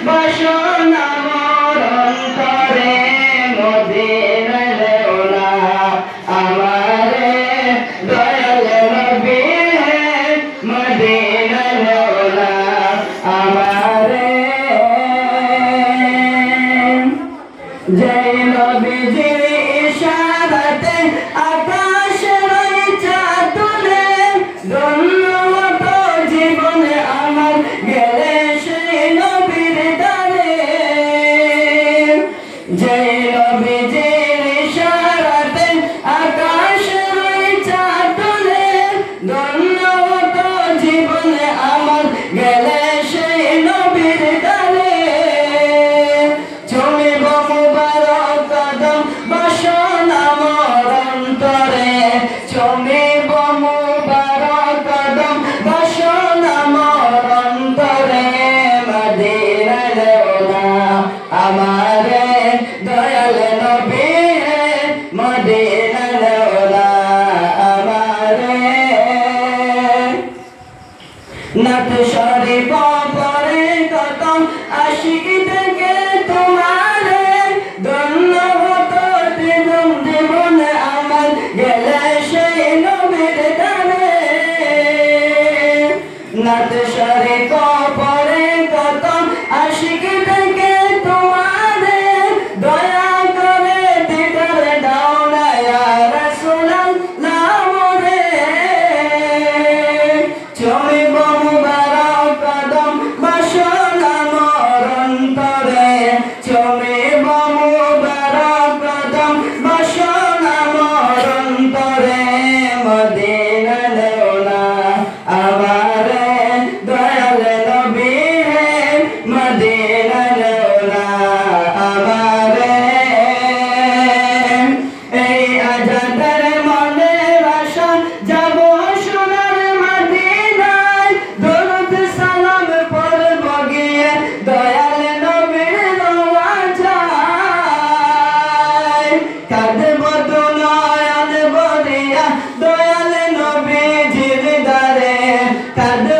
বাসনা মোর অন্তরে মদিনায় যেও না আমারে দয়াল নবী মদিনায় যেও না আমারে যেই নবীজির ইশারাতে আকাশের চাঁদ তুলে ধন্য হতো জীবনে আমার গেলে সেই নবীর দ্বারে যেই নবীজির ইশারাতে আকাশের চাঁদ তুলে ধন্য হতো জীবনে আমার গেলে সেই নবীর দ্বারে চমিব মুবারক কদম বাসনা মোর অন্তরে চমিব মুবারক কদম বাসনা মোর অন্তরে মদিনায় যেও না আমারে দয়াল নবী মদিনায় যেও না আমারে নাথ শরীফ পরে কত আশিক থেকে তোমারে ধন্য হতো জীবন আমার গেলে সেই নবীর দ্বারে নাথ শরীফ পরে কত আশিক থেকে তোমারে দয়া করে দিদার দাও না ইয়া রাসূলুল্লাহ মোরে চমিব মুবারক কদম বাসনা মোর অন্তরে চমিব মুবারক কদম বাসনা মোর অন্তরে মদিনায় যেও না আমারে দয়াল নবী মদিনায় যেও না আমারে এই আজাদের মনের আশা যাব সোনার মদিনায় দরুদ সালাম পড়ব গিয়ে দয়াল নবীর রওজায় কাঁদব দু নয়ন ভরিয়া দয়াল নবীজির দ্বারে কাঁদব